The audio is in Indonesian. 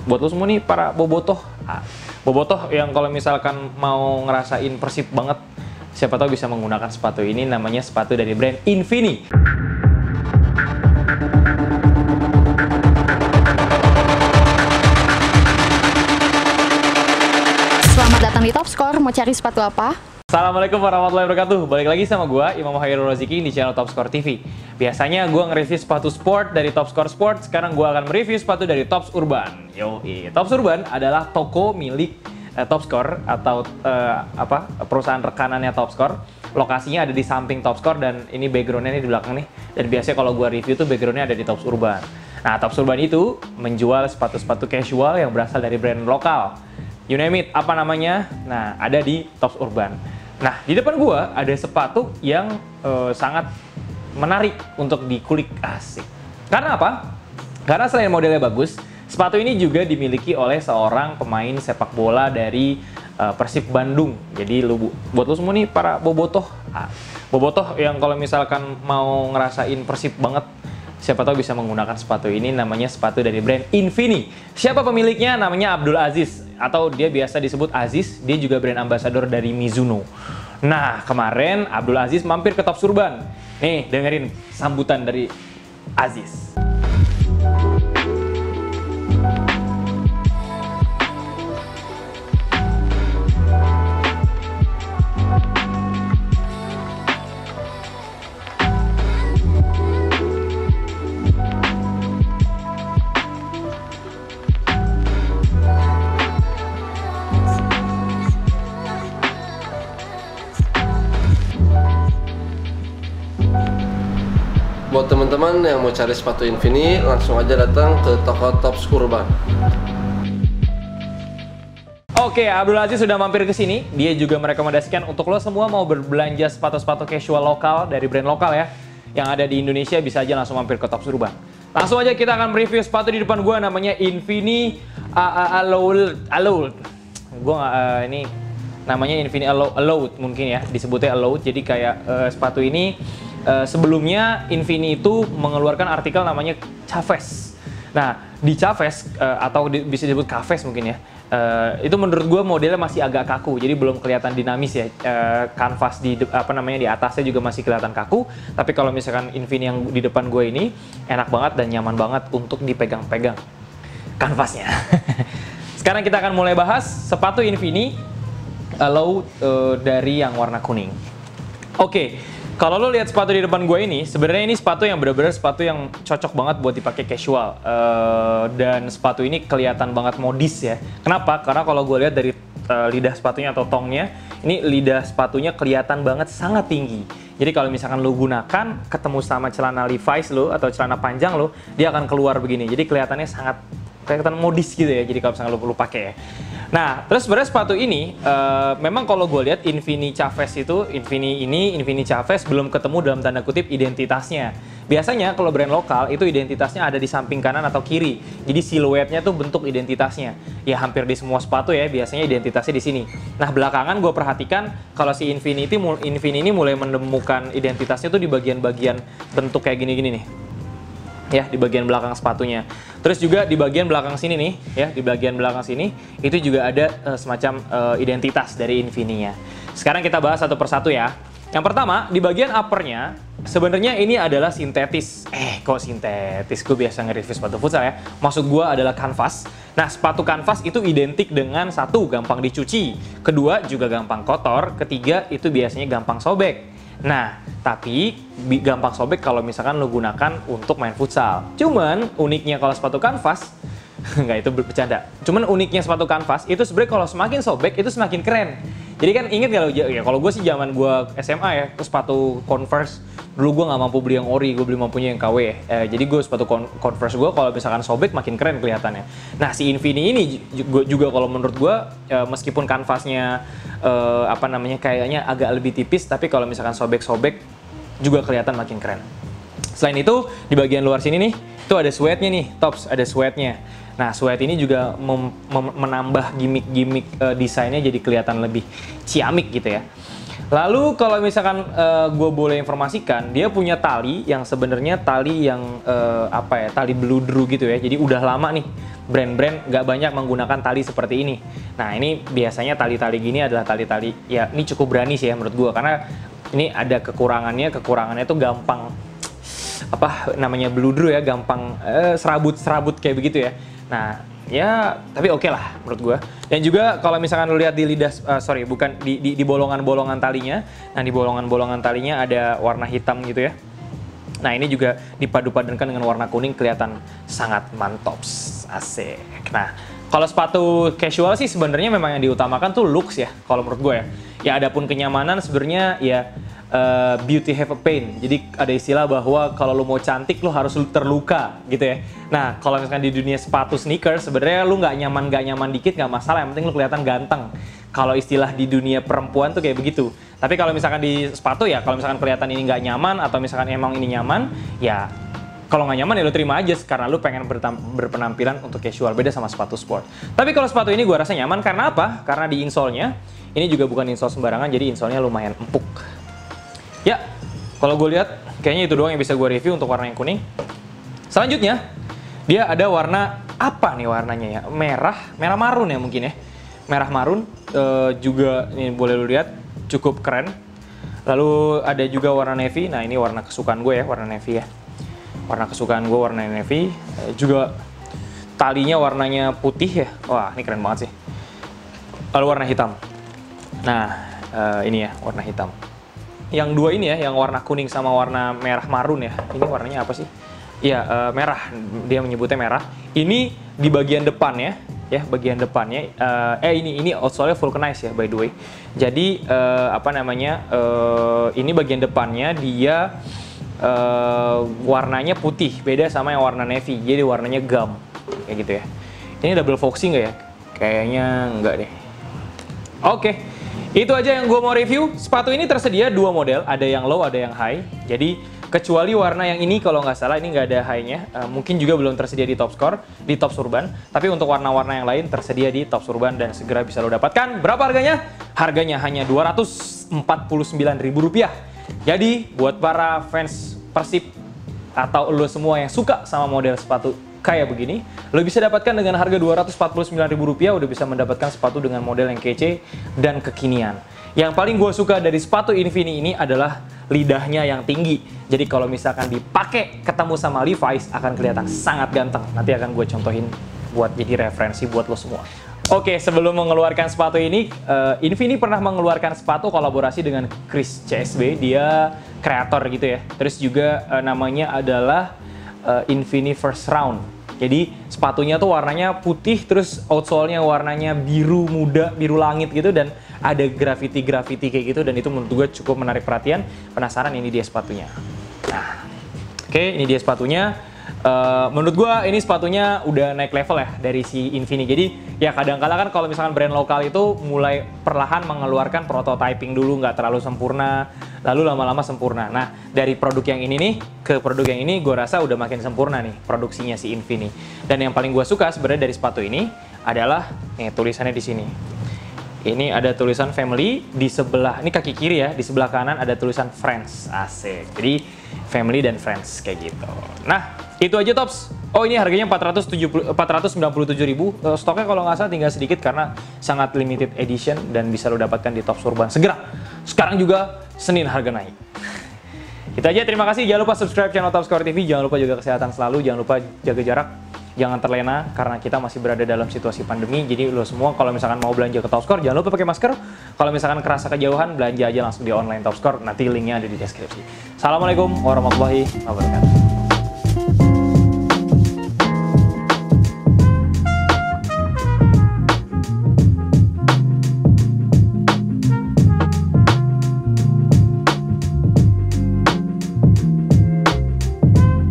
buat lo semua nih para bobotoh. Bobotoh yang kalau misalkan mau ngerasain Persib banget, siapa tahu bisa menggunakan sepatu ini. Namanya sepatu dari brand Infini. Selamat datang di Top Score. Mau cari sepatu apa? Assalamualaikum warahmatullahi wabarakatuh. Balik lagi sama gue, Imam Hairul Roziki di channel Top Score TV. Biasanya gue nge-review sepatu sport dari Top Score Sport. Sekarang gue akan mereview sepatu dari Tops Urban. Tops Urban adalah toko milik Top Score atau perusahaan rekanannya Top Score. Lokasinya ada di samping Top Score dan ini backgroundnya nih di belakang nih. Dan biasanya kalau gue review tuh backgroundnya ada di Tops Urban. Nah, Tops Urban itu menjual sepatu-sepatu casual yang berasal dari brand lokal. You name it, apa namanya? Nah, ada di Tops Urban. Nah, di depan gua ada sepatu yang sangat menarik untuk dikulik, asik. Karena apa? Karena selain modelnya bagus, sepatu ini juga dimiliki oleh seorang pemain sepak bola dari Persib Bandung. Jadi buat lu semua nih para bobotoh. Bobotoh yang kalau misalkan mau ngerasain Persib banget, siapa tahu bisa menggunakan sepatu ini. Namanya sepatu dari brand Infini. Siapa pemiliknya? Namanya Abdul Aziz, atau dia biasa disebut Aziz. Dia juga brand ambassador dari Mizuno. Nah, kemarin Abdul Aziz mampir ke Tops Urban. Nih, dengerin sambutan dari Aziz. Buat teman-teman yang mau cari sepatu Infini, langsung aja datang ke toko Tops Urban. Oke, Abdul Aziz sudah mampir ke sini. Dia juga merekomendasikan untuk lo semua mau berbelanja sepatu-sepatu casual lokal dari brand lokal ya, yang ada di Indonesia, bisa aja langsung mampir ke Tops Urban. Langsung aja kita akan mereview sepatu di depan gua, namanya Infini Allowed. Ini namanya Infini Allowed mungkin ya, disebutnya Allowed. Jadi kayak sepatu ini sebelumnya Infini itu mengeluarkan artikel namanya Chavez. Nah, di Chavez atau bisa disebut Chavez mungkin ya. Itu menurut gue modelnya masih agak kaku, jadi belum kelihatan dinamis ya. Kanvas di atasnya juga masih kelihatan kaku. Tapi kalau misalkan Infini yang di depan gue ini enak banget dan nyaman banget untuk dipegang-pegang kanvasnya. Sekarang kita akan mulai bahas sepatu Infini Allowed dari yang warna kuning. Oke. Kalau lo lihat sepatu di depan gue ini, sebenarnya ini sepatu yang benar-benar sepatu yang cocok banget buat dipakai casual. Dan sepatu ini kelihatan banget modis ya. Kenapa? Karena kalau gue lihat dari lidah sepatunya atau tongnya, ini lidah sepatunya kelihatan banget sangat tinggi. Jadi kalau misalkan lo gunakan, ketemu sama celana Levi's lo atau celana panjang lo, dia akan keluar begini. Jadi kelihatannya sangat kelihatan modis gitu ya. Jadi kalau misalkan lo pakai ya. Nah, terus sebenarnya sepatu ini memang kalau gue lihat Infini Chavez itu, Infini Chavez belum ketemu dalam tanda kutip identitasnya. Biasanya kalau brand lokal itu identitasnya ada di samping kanan atau kiri. Jadi siluetnya tuh bentuk identitasnya. Ya hampir di semua sepatu ya, biasanya identitasnya di sini. Nah, belakangan gue perhatikan kalau si Infini ini mulai menemukan identitasnya tuh di bagian-bagian bentuk kayak gini-gini nih. Ya, di bagian belakang sepatunya. Terus juga di bagian belakang sini nih, ya, di bagian belakang sini itu juga ada semacam identitas dari Infini-nya. Sekarang kita bahas satu persatu ya. Yang pertama, di bagian uppernya sebenarnya ini adalah sintetis. Kok sintetis? Gue biasa nge-review sepatu futsal ya. Maksud gue adalah kanvas. Nah, sepatu kanvas itu identik dengan satu, gampang dicuci. Kedua, juga gampang kotor. Ketiga, itu biasanya gampang sobek. Nah, tapi gampang sobek kalau misalkan lo gunakan untuk main futsal. Cuman uniknya kalau sepatu kanvas, nggak, itu bercanda. Cuman uniknya sepatu kanvas itu sebenarnya kalau semakin sobek itu semakin keren. Jadi kan inget nggak lo, ya kalau gue sih zaman gue SMA ya, terus sepatu Converse dulu gue nggak mampu beli yang ori, gue beli mampunya yang KW ya. Jadi gue sepatu Converse gue kalau misalkan sobek makin keren kelihatannya. Nah, si Infini ini juga kalau menurut gue meskipun kanvasnya kayaknya agak lebih tipis, tapi kalau misalkan sobek-sobek juga kelihatan makin keren. Selain itu di bagian luar sini nih, itu ada sweatnya nih, tops ada sweatnya. Nah, sweat ini juga menambah gimmick-gimmick desainnya jadi kelihatan lebih ciamik gitu ya. Lalu kalau misalkan gue boleh informasikan, dia punya tali yang sebenarnya tali yang tali bludru gitu ya. Jadi udah lama nih brand-brand nggak banyak menggunakan tali seperti ini. Nah ini biasanya tali-tali gini adalah tali-tali ya ini cukup berani sih ya menurut gue, karena ini ada kekurangannya tuh gampang bludru ya, gampang serabut kayak begitu ya. Nah ya tapi oke lah menurut gue. Dan juga kalau misalkan lu lihat di lidah di bolongan-bolongan talinya. Nah di bolongan-bolongan talinya ada warna hitam gitu ya. Nah ini juga dipadu-padankan dengan warna kuning, kelihatan sangat mantap, asik. Nah kalau sepatu casual sih sebenarnya memang yang diutamakan tuh looks ya kalau menurut gue ya. Ya adapun kenyamanan sebenarnya ya beauty have a pain. Jadi ada istilah bahwa kalau lu mau cantik lu harus terluka gitu ya. Nah kalau misalkan di dunia sepatu sneakers sebenarnya lu nggak nyaman dikit nggak masalah, yang penting lu kelihatan ganteng. Kalau istilah di dunia perempuan tuh kayak begitu. Tapi kalau misalkan di sepatu ya, kalau misalkan kelihatan ini nggak nyaman atau misalkan emang ini nyaman, ya kalau nggak nyaman ya lu terima aja karena lu pengen berpenampilan untuk casual, beda sama sepatu sport. Tapi kalau sepatu ini gua rasa nyaman karena apa? Karena di insole-nya ini juga bukan insole sembarangan, jadi insole-nya lumayan empuk. Ya, kalau gue lihat kayaknya itu doang yang bisa gue review untuk warna yang kuning. Selanjutnya, dia ada warna apa nih warnanya ya? Merah marun ya mungkin ya. Merah marun juga ini boleh lu lihat cukup keren. Lalu ada juga warna navy. Nah ini warna kesukaan gue ya, warna navy ya. Warna kesukaan gue warna navy. Juga talinya warnanya putih ya. Wah ini keren banget sih. Lalu warna hitam. Nah ini ya warna hitam. Yang dua ini ya, yang warna kuning sama warna merah marun ya. Ini warnanya apa sih? Iya, merah. Dia menyebutnya merah. Ini di bagian depan ya. Ya, bagian depannya. Ini outsole-nya vulcanized ya, by the way. Jadi, ini bagian depannya dia warnanya putih. Beda sama yang warna navy. Jadi warnanya gum. Kayak gitu ya. Ini double foxy nggak ya? Kayaknya nggak deh. Oke. Itu aja yang gue mau review. Sepatu ini tersedia dua model, ada yang low, ada yang high. Jadi kecuali warna yang ini kalau nggak salah ini nggak ada high-nya. Mungkin juga belum tersedia di Top Score, di Tops Urban. Tapi untuk warna-warna yang lain tersedia di Tops Urban dan segera bisa lo dapatkan. Berapa harganya? Harganya hanya Rp249.000. Jadi buat para fans Persib atau lo semua yang suka sama model sepatu kayak begini, lo bisa dapatkan dengan harga Rp249.000, udah bisa mendapatkan sepatu dengan model yang kece dan kekinian. Yang paling gue suka dari sepatu Infini ini adalah lidahnya yang tinggi. Jadi kalau misalkan dipakai ketemu sama Levi's akan kelihatan sangat ganteng. Nanti akan gue contohin buat jadi referensi buat lo semua. Oke, sebelum mengeluarkan sepatu ini, Infini pernah mengeluarkan sepatu kolaborasi dengan Chris CSB. Dia kreator gitu ya. Terus juga namanya adalah Infini First Round. Jadi sepatunya tuh warnanya putih, terus outsole-nya warnanya biru muda, biru langit gitu, dan ada graffiti kayak gitu, dan itu menurut gue cukup menarik perhatian. Penasaran, ini dia sepatunya. Nah, oke, ini dia sepatunya. Menurut gue ini sepatunya udah naik level ya dari si Infini. Jadi ya kadang-kala kan kalau misalkan brand lokal itu mulai perlahan mengeluarkan prototyping dulu, nggak terlalu sempurna, lalu lama-lama sempurna. Nah dari produk yang ini nih ke produk yang ini gue rasa udah makin sempurna nih produksinya si Infini. Dan yang paling gue suka sebenarnya dari sepatu ini adalah nih tulisannya di sini. Ini ada tulisan family di sebelah, ini kaki kiri ya, di sebelah kanan ada tulisan friends, asik. Jadi family dan friends kayak gitu. Nah itu aja Tops. Oh ini harganya Rp497.000. Stoknya kalau nggak salah tinggal sedikit karena sangat limited edition dan bisa lo dapatkan di Tops Urban segera. Sekarang juga Senin harga naik. Itu aja, terima kasih. Jangan lupa subscribe channel Top Score TV. Jangan lupa jaga kesehatan selalu. Jangan lupa jaga jarak. Jangan terlena karena kita masih berada dalam situasi pandemi. Jadi lo semua kalau misalkan mau belanja ke Top Score jangan lupa pakai masker. Kalau misalkan kerasa kejauhan belanja aja langsung di online Top Score. Nanti linknya ada di deskripsi. Assalamualaikum warahmatullahi wabarakatuh.